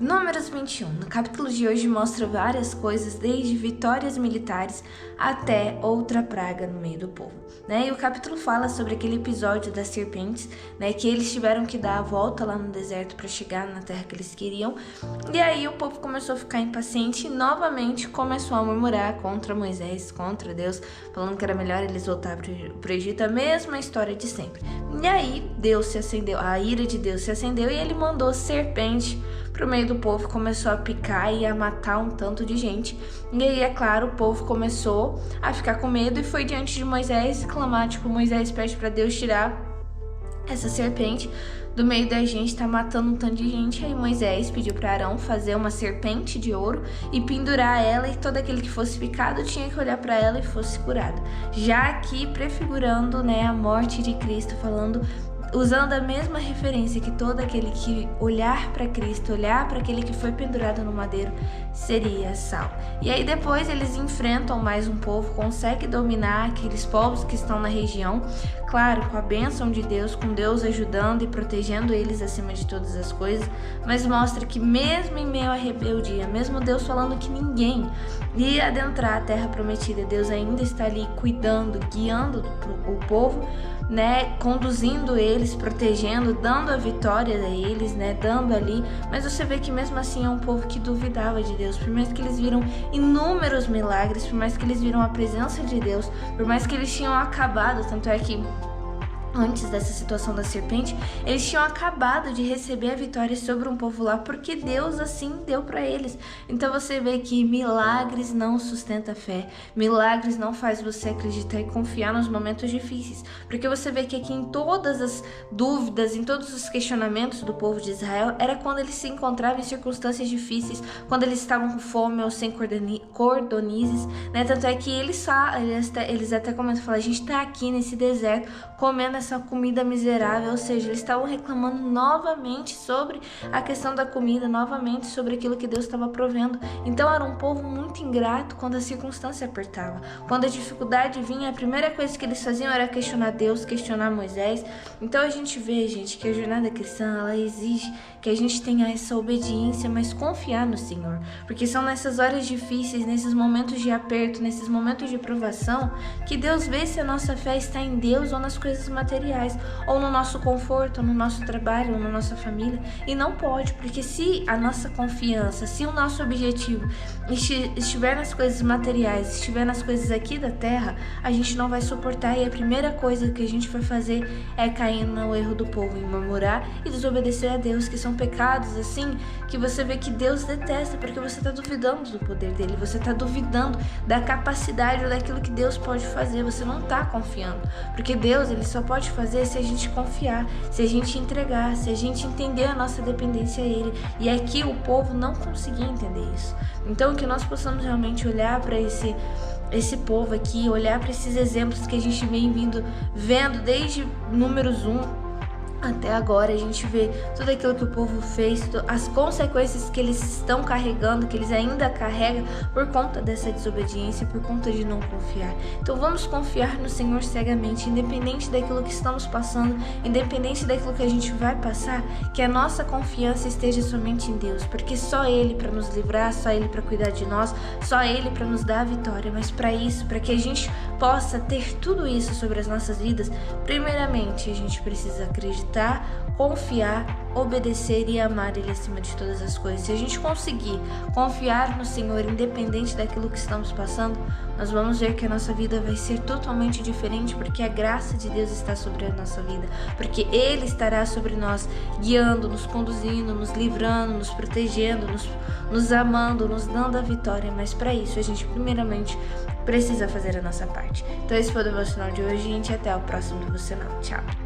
Números 21. No capítulo de hoje mostra várias coisas, desde vitórias militares até outra praga no meio do povo, né? E o capítulo fala sobre aquele episódio das serpentes, né? Que eles tiveram que dar a volta lá no deserto para chegar na terra que eles queriam. E aí o povo começou a ficar impaciente e novamente começou a murmurar contra Moisés, contra Deus, falando que era melhor eles voltar para o Egito, a mesma história de sempre. E aí Deus se acendeu, a ira de Deus se acendeu e ele mandou serpente pro meio do povo, começou a picar e a matar um tanto de gente. E aí, é claro, o povo começou a ficar com medo e foi diante de Moisés clamar, Moisés pede para Deus tirar essa serpente do meio da gente, tá matando um tanto de gente. Aí Moisés pediu para Arão fazer uma serpente de ouro e pendurar ela, e todo aquele que fosse picado tinha que olhar para ela e fosse curado. Já aqui prefigurando, né, a morte de Cristo, falando, usando a mesma referência, que todo aquele que olhar para Cristo, olhar para aquele que foi pendurado no madeiro, seria salvo. E aí depois eles enfrentam mais um povo, conseguem dominar aqueles povos que estão na região, claro, com a bênção de Deus, com Deus ajudando e protegendo eles acima de todas as coisas, mas mostra que mesmo em meio à rebeldia, mesmo Deus falando que ninguém ia adentrar a terra prometida, Deus ainda está ali cuidando, guiando o povo, né, conduzindo eles, protegendo, dando a vitória a eles, né, dando ali. Mas você vê que mesmo assim é um povo que duvidava de Deus, por mais que eles viram inúmeros milagres, por mais que eles viram a presença de Deus, por mais que eles tinham acabado, tanto é que antes dessa situação da serpente, eles tinham acabado de receber a vitória sobre um povo lá, porque Deus assim deu para eles. Então você vê que milagres não sustenta a fé, milagres não faz você acreditar e confiar nos momentos difíceis, porque você vê que aqui em todas as dúvidas, em todos os questionamentos do povo de Israel, era quando eles se encontravam em circunstâncias difíceis, quando eles estavam com fome ou sem cordonizes, né? Tanto é que eles até comentam, falam, a gente tá aqui nesse deserto comendo essa comida miserável, ou seja, eles estavam reclamando novamente sobre a questão da comida, novamente sobre aquilo que Deus estava provendo. Então era um povo muito ingrato quando a circunstância apertava. Quando a dificuldade vinha, a primeira coisa que eles faziam era questionar Deus, questionar Moisés. Então a gente vê, gente, que a jornada cristã, ela exige que a gente tenha essa obediência, mas confiar no Senhor, porque são nessas horas difíceis, nesses momentos de aperto, nesses momentos de provação, que Deus vê se a nossa fé está em Deus ou nas coisas materiais, ou no nosso conforto, ou no nosso trabalho, ou na nossa família. E não pode, porque se a nossa confiança, se o nosso objetivo estiver nas coisas materiais, estiver nas coisas aqui da terra, a gente não vai suportar, e a primeira coisa que a gente vai fazer é cair no erro do povo, em murmurar e desobedecer a Deus, que são pecados assim que você vê que Deus detesta, porque você está duvidando do poder dele, você está duvidando da capacidade ou daquilo que Deus pode fazer, você não está confiando, porque Deus, ele só pode fazer se a gente confiar, se a gente entregar, se a gente entender a nossa dependência a ele. E aqui o povo não conseguia entender isso. Então que nós possamos realmente olhar para esse povo aqui, olhar para esses exemplos que a gente vem vendo desde Números 1 até agora, a gente vê tudo aquilo que o povo fez, as consequências que eles estão carregando, que eles ainda carregam por conta dessa desobediência, por conta de não confiar. Então vamos confiar no Senhor cegamente, independente daquilo que estamos passando, independente daquilo que a gente vai passar, que a nossa confiança esteja somente em Deus, porque só Ele para nos livrar, só Ele para cuidar de nós, só Ele para nos dar a vitória. Mas para isso, para que a gente possa ter tudo isso sobre as nossas vidas, primeiramente a gente precisa acreditar, confiar, obedecer e amar Ele acima de todas as coisas. Se a gente conseguir confiar no Senhor, independente daquilo que estamos passando, nós vamos ver que a nossa vida vai ser totalmente diferente, porque a graça de Deus está sobre a nossa vida, porque Ele estará sobre nós, guiando, nos conduzindo, nos livrando, nos protegendo, nos amando, nos dando a vitória. Mas para isso a gente primeiramente precisa fazer a nossa parte. Então esse foi o devocional de hoje, gente, até o próximo devocional. Tchau!